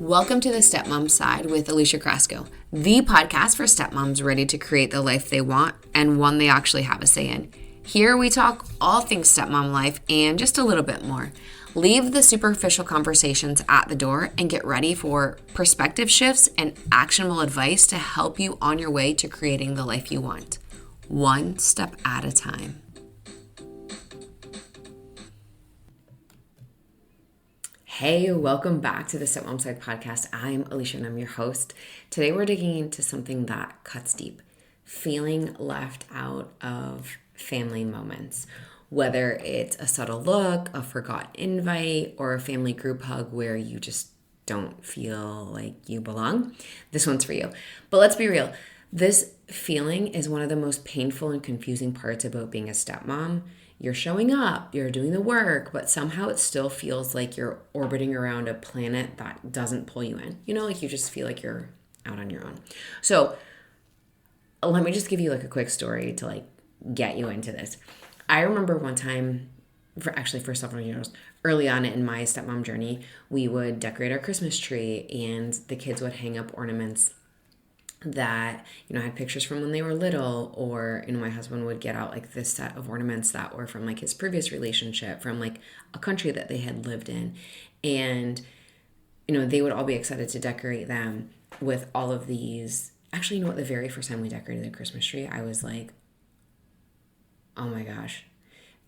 Welcome to the Stepmom Side with Alicia, the podcast for stepmoms ready to create the life they want and one they actually have a say in. Here we talk all things stepmom life and just a little bit more. Leave the superficial conversations at the door and get ready for perspective shifts and actionable advice to help you on your way to creating the life you want, one step at a time. Hey, welcome back to the Stepmom Side podcast. I'm Alicia and I'm your host. Today we're digging into something that cuts deep, feeling left out of family moments. Whether it's a subtle look, a forgotten invite, or a family group hug where you just don't feel like you belong, this one's for you. But let's be real. This feeling is one of the most painful and confusing parts about being a stepmom. You're showing up, you're doing the work, but somehow it still feels like you're orbiting around a planet that doesn't pull you in. You know, like you just feel like you're out on your own. So let me just give you like a quick story to like get you into this. I remember one time, for several years, early on in my stepmom journey, we would decorate our Christmas tree and the kids would hang up ornaments that, had pictures from when they were little, or, my husband would get out like this set of ornaments that were from like his previous relationship, from like a country that they had lived in. And, they would all be excited to decorate them with all of these. Actually, the very first time we decorated the Christmas tree, I was like, oh my gosh,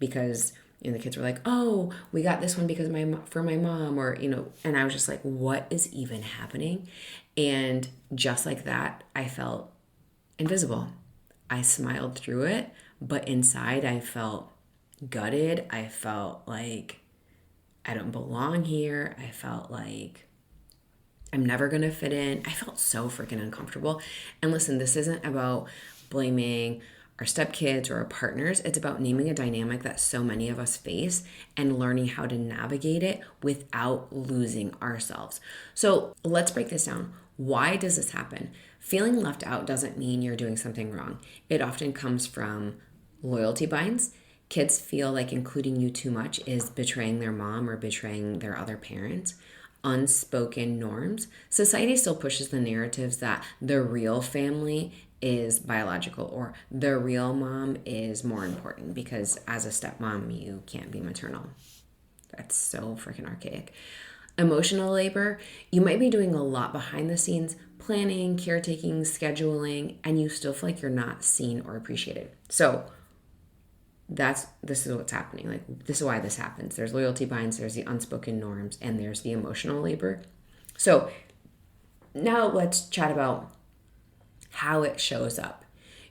because the kids were like, oh, we got this one because for my mom, or, and I was just like, what is even happening? And just like that, I felt invisible. I smiled through it, but inside I felt gutted. I felt like I don't belong here. I felt like I'm never going to fit in. I felt so freaking uncomfortable. And listen, this isn't about blaming our stepkids or our partners. It's about naming a dynamic that so many of us face and learning how to navigate it without losing ourselves. So let's break this down. Why does this happen? Feeling left out doesn't mean you're doing something wrong. It often comes from loyalty binds. Kids feel like including you too much is betraying their mom or betraying their other parent. Unspoken norms. Society still pushes the narratives that the real family is biological, or the real mom is more important because as a stepmom, you can't be maternal. That's so freaking archaic. Emotional labor. You might be doing a lot behind the scenes, planning, caretaking, scheduling, and you still feel like you're not seen or appreciated. So this is what's happening. Like, this is why this happens. There's loyalty binds, there's the unspoken norms, and there's the emotional labor. So now let's chat about how it shows up.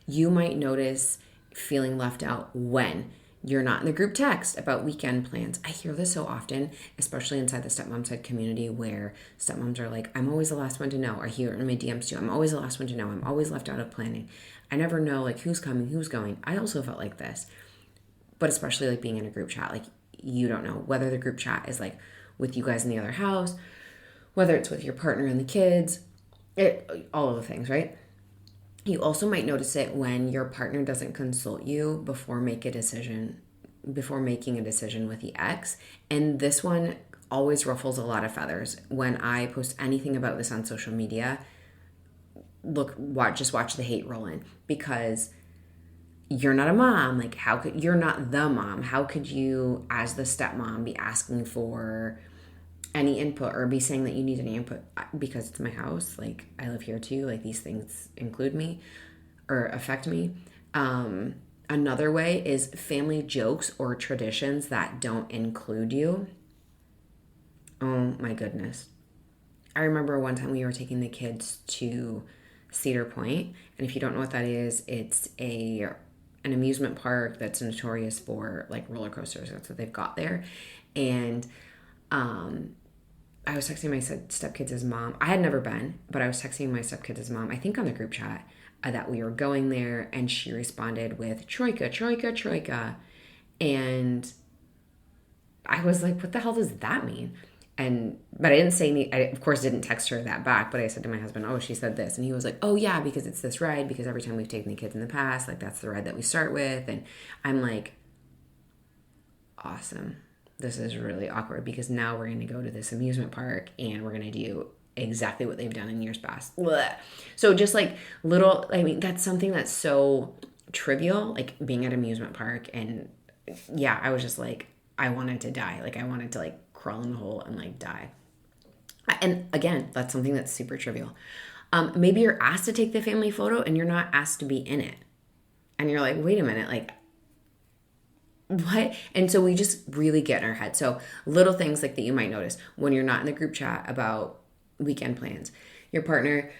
You might notice feeling left out when you're not in the group text about weekend plans. I hear this so often, especially inside the Stepmom Side community, where stepmoms are like, I'm always the last one to know. I hear it in my DMs too. I'm always the last one to know. I'm always left out of planning. I never know like who's coming, who's going. I also felt like this, but especially like being in a group chat, like you don't know whether the group chat is like with you guys in the other house, whether it's with your partner and the kids, all of the things, right? You also might notice it when your partner doesn't consult you before making a decision with the ex. And this one always ruffles a lot of feathers. When I post anything about this on social media, just watch the hate roll in, because you're not a mom. Like, you're not the mom. How could you, as the stepmom, be asking for any input or be saying that you need any input? Because it's my house. Like, I live here too. Like, these things include me or affect me. Another way is family jokes or traditions that don't include you. Oh my goodness. I remember one time we were taking the kids to Cedar Point. And if you don't know what that is, it's an amusement park that's notorious for like roller coasters. That's what they've got there. And I was texting my stepkids' mom. I had never been, but I was texting my stepkids' mom, I think on the group chat, that we were going there, and she responded with Troika, Troika, Troika. And I was like, what the hell does that mean? But I didn't say I of course didn't text her that back, but I said to my husband, oh, she said this. And he was like, oh yeah, because it's this ride, because every time we've taken the kids in the past, like that's the ride that we start with. And I'm like, awesome. This is really awkward because now we're going to go to this amusement park and we're going to do exactly what they've done in years past. Blech. So just like little, I mean, that's something that's so trivial, like being at an amusement park. And yeah, I was just like, I wanted to die. Like I wanted to like crawl in the hole and like die. And again, that's something that's super trivial. Maybe you're asked to take the family photo and you're not asked to be in it. And you're like, wait a minute, like, what? And so we just really get in our head. So little things like that you might notice when you're not in the group chat about weekend plans. Your partner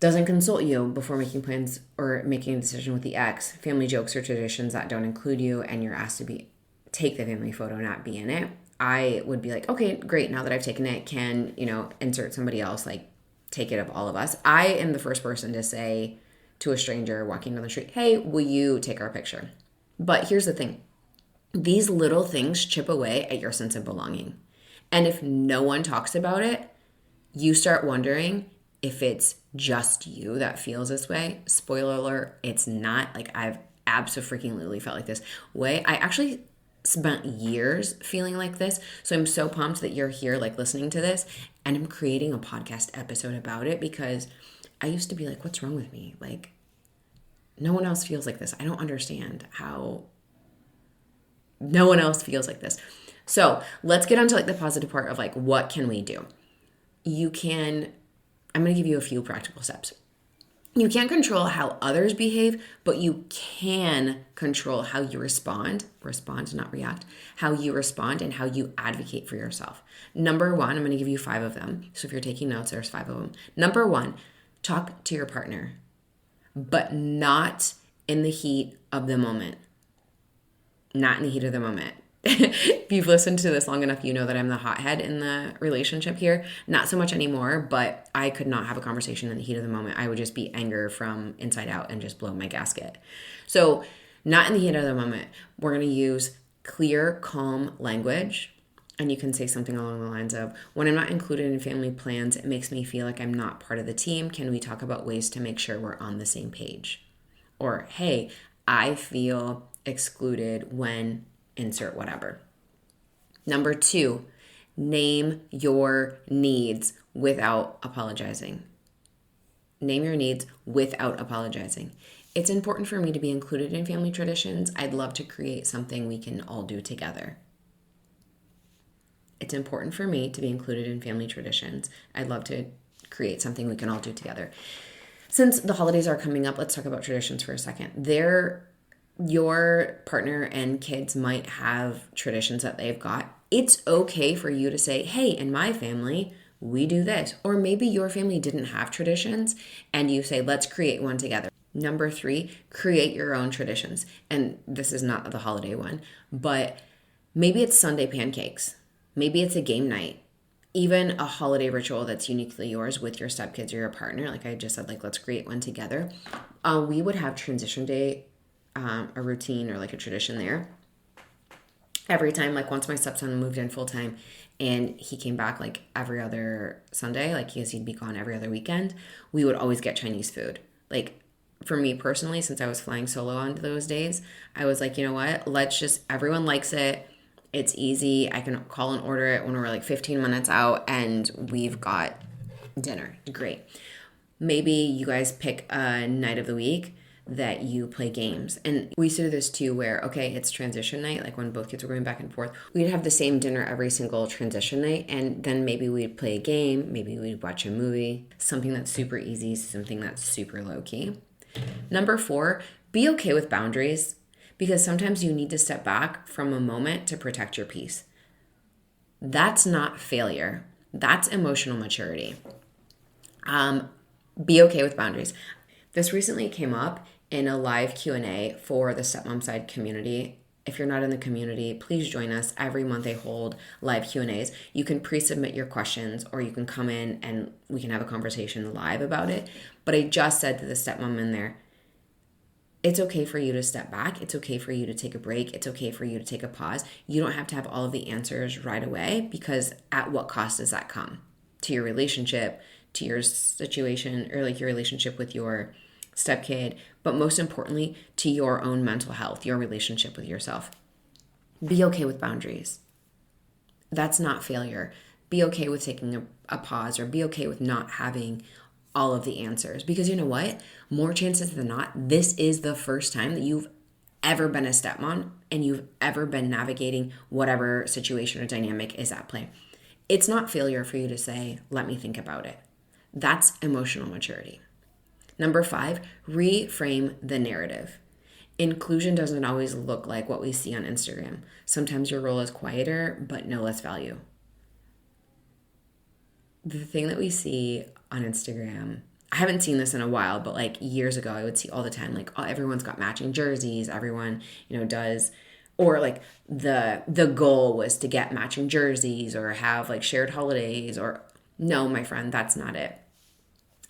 doesn't consult you before making plans or making a decision with the ex. Family jokes or traditions that don't include you, and you're asked to take the family photo, not be in it. I would be like, okay, great. Now that I've taken it, can, insert somebody else, like take it of all of us. I am the first person to say to a stranger walking down the street, hey, will you take our picture? But here's the thing. These little things chip away at your sense of belonging. And if no one talks about it, you start wondering if it's just you that feels this way. Spoiler alert, it's not. Like I've absolutely felt like this way. I actually spent years feeling like this. So I'm so pumped that you're here like listening to this, and I'm creating a podcast episode about it because I used to be like, what's wrong with me? Like no one else feels like this. I don't understand how no one else feels like this. So let's get onto like the positive part of like, what can we do? I'm going to give you a few practical steps. You can't control how others behave, but you can control how you respond, not react, how you respond and how you advocate for yourself. Number one, I'm going to give you 5 of them. So if you're taking notes, there's 5 of them. Number 1, talk to your partner, but not in the heat of the moment. Not in the heat of the moment. If you've listened to this long enough, you know that I'm the hothead in the relationship here. Not so much anymore, but I could not have a conversation in the heat of the moment. I would just be anger from inside out and just blow my gasket. So not in the heat of the moment. We're going to use clear, calm language. And you can say something along the lines of, when I'm not included in family plans, it makes me feel like I'm not part of the team. Can we talk about ways to make sure we're on the same page? Or, hey, I feel excluded when insert whatever. Number 2, name your needs without apologizing. Name your needs without apologizing. It's important for me to be included in family traditions. I'd love to create something we can all do together. It's important for me to be included in family traditions. I'd love to create something we can all do together. Since the holidays are coming up, let's talk about traditions for a second. Your partner and kids might have traditions that they've got. It's okay for you to say, hey, in my family, we do this. Or maybe your family didn't have traditions and you say, let's create one together. Number 3, create your own traditions. And this is not the holiday one, but maybe it's Sunday pancakes. Maybe it's a game night. Even a holiday ritual that's uniquely yours with your stepkids or your partner. Like I just said, like let's create one together. We would have transition day, a routine or like a tradition there. Every time, like once my stepson moved in full time and he came back like every other Sunday, like because he'd be gone every other weekend, we would always get Chinese food. Like for me personally, since I was flying solo on those days, I was like, you know what, everyone likes it. It's easy. I can call and order it when we're like 15 minutes out and we've got dinner. Great. Maybe you guys pick a night of the week that you play games. And we used to do this too where, okay, it's transition night, like when both kids were going back and forth. We'd have the same dinner every single transition night, and then maybe we'd play a game, maybe we'd watch a movie, something that's super easy, something that's super low-key. Number 4, be okay with boundaries, because sometimes you need to step back from a moment to protect your peace. That's not failure. That's emotional maturity. Be okay with boundaries. This recently came up in a live Q&A for the Stepmom Side community. If you're not in the community, please join us. Every month I hold live Q&As. You can pre-submit your questions or you can come in and we can have a conversation live about it. But I just said to the stepmom in there, it's okay for you to step back. It's okay for you to take a break. It's okay for you to take a pause. You don't have to have all of the answers right away, because at what cost does that come? To your relationship, to your situation, or like your relationship with your stepkid, but most importantly, to your own mental health, your relationship with yourself. Be okay with boundaries. That's not failure. Be okay with taking a pause, or be okay with not having all of the answers. Because you know what? More chances than not, this is the first time that you've ever been a stepmom and you've ever been navigating whatever situation or dynamic is at play. It's not failure for you to say, let me think about it. That's emotional maturity. Number 5, reframe the narrative. Inclusion doesn't always look like what we see on Instagram. Sometimes your role is quieter, but no less value. The thing that we see on Instagram, I haven't seen this in a while, but like years ago, I would see all the time, like, oh, everyone's got matching jerseys. Everyone, does, or like the goal was to get matching jerseys or have like shared holidays, or no, my friend, that's not it.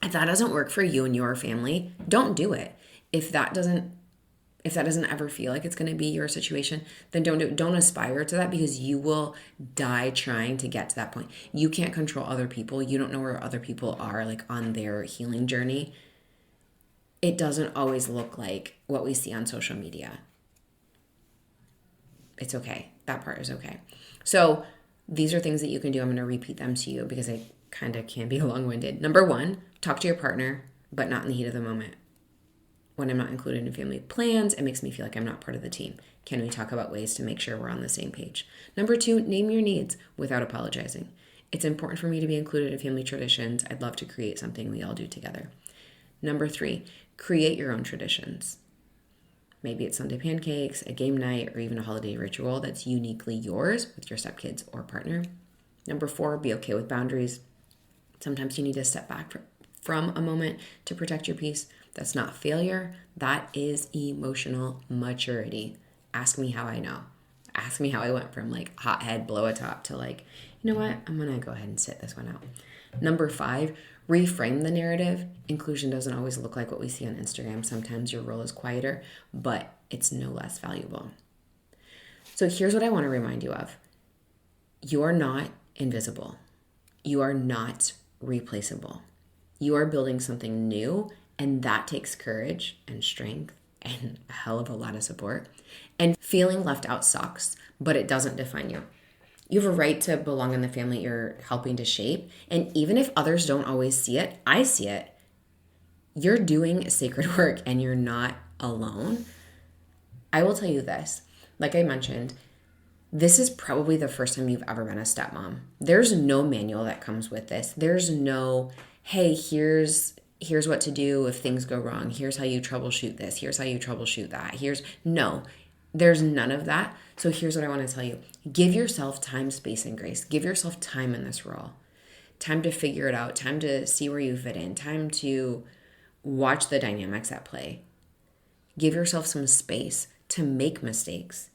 If that doesn't work for you and your family, don't do it. If that doesn't ever feel like it's going to be your situation, then don't do it. Don't aspire to that, because you will die trying to get to that point. You can't control other people. You don't know where other people are like on their healing journey. It doesn't always look like what we see on social media. It's okay. That part is okay. So these are things that you can do. I'm going to repeat them to you because I kind of can be long-winded. Number 1, talk to your partner, but not in the heat of the moment. When I'm not included in family plans, it makes me feel like I'm not part of the team. Can we talk about ways to make sure we're on the same page? Number 2, name your needs without apologizing. It's important for me to be included in family traditions. I'd love to create something we all do together. Number 3, create your own traditions. Maybe it's Sunday pancakes, a game night, or even a holiday ritual that's uniquely yours with your stepkids or partner. Number 4, be okay with boundaries. Sometimes you need to step back from a moment to protect your peace. That's not failure. That is emotional maturity. Ask me how I know. Ask me how I went from like hothead, blow a top to like, you know what? I'm going to go ahead and sit this one out. Number 5, reframe the narrative. Inclusion doesn't always look like what we see on Instagram. Sometimes your role is quieter, but it's no less valuable. So here's what I want to remind you of. You are not invisible. You are not replaceable. You are building something new, and that takes courage and strength and a hell of a lot of support. And feeling left out sucks, but it doesn't define you. You have a right to belong in the family you're helping to shape. And even if others don't always see it, I see it. You're doing sacred work and you're not alone. I will tell you this, like I mentioned, this is probably the first time you've ever been a stepmom. There's no manual that comes with this. There's no, hey, here's what to do if things go wrong. Here's how you troubleshoot this. Here's how you troubleshoot that. No, there's none of that. So here's what I want to tell you. Give yourself time, space, and grace. Give yourself time in this role. Time to figure it out. Time to see where you fit in. Time to watch the dynamics at play. Give yourself some space to make mistakes.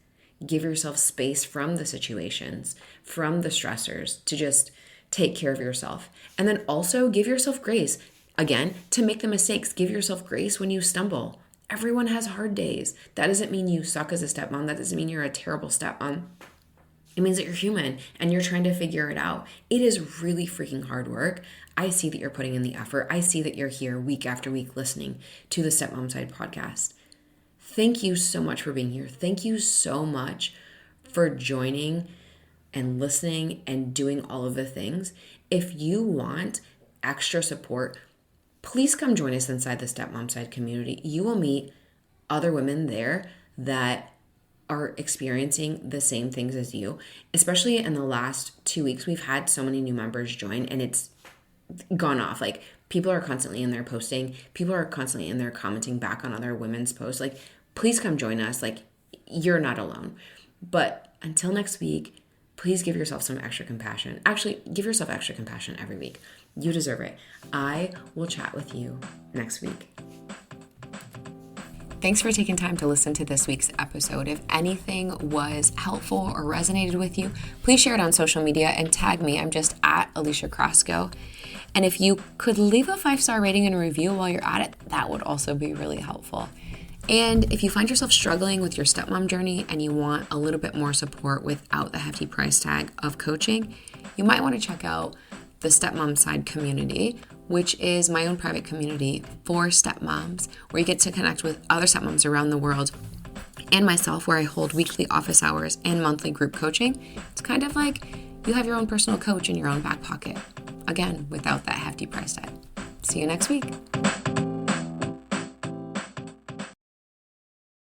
Give yourself space from the situations, from the stressors, to just take care of yourself. And then also give yourself grace. Again, to make the mistakes, give yourself grace when you stumble. Everyone has hard days. That doesn't mean you suck as a stepmom. That doesn't mean you're a terrible stepmom. It means that you're human and you're trying to figure it out. It is really freaking hard work. I see that you're putting in the effort. I see that you're here week after week listening to the Stepmom Side podcast. Thank you so much for being here. Thank you so much for joining and listening and doing all of the things. If you want extra support, please come join us inside the Stepmom Side community. You will meet other women there that are experiencing the same things as you. Especially in the last 2 weeks, we've had so many new members join and it's gone off. Like, people are constantly in there posting. People are constantly in there commenting back on other women's posts. Like, please come join us. Like, you're not alone. But until next week, please give yourself some extra compassion. Actually, give yourself extra compassion every week. You deserve it. I will chat with you next week. Thanks for taking time to listen to this week's episode. If anything was helpful or resonated with you, please share it on social media and tag me. I'm just at Alicia Crosco. And if you could leave a 5-star rating and a review while you're at it, that would also be really helpful. And if you find yourself struggling with your stepmom journey and you want a little bit more support without the hefty price tag of coaching, you might want to check out the Stepmom Side community, which is my own private community for stepmoms, where you get to connect with other stepmoms around the world and myself, where I hold weekly office hours and monthly group coaching. It's kind of like you have your own personal coach in your own back pocket. Again, without that hefty price tag. See you next week.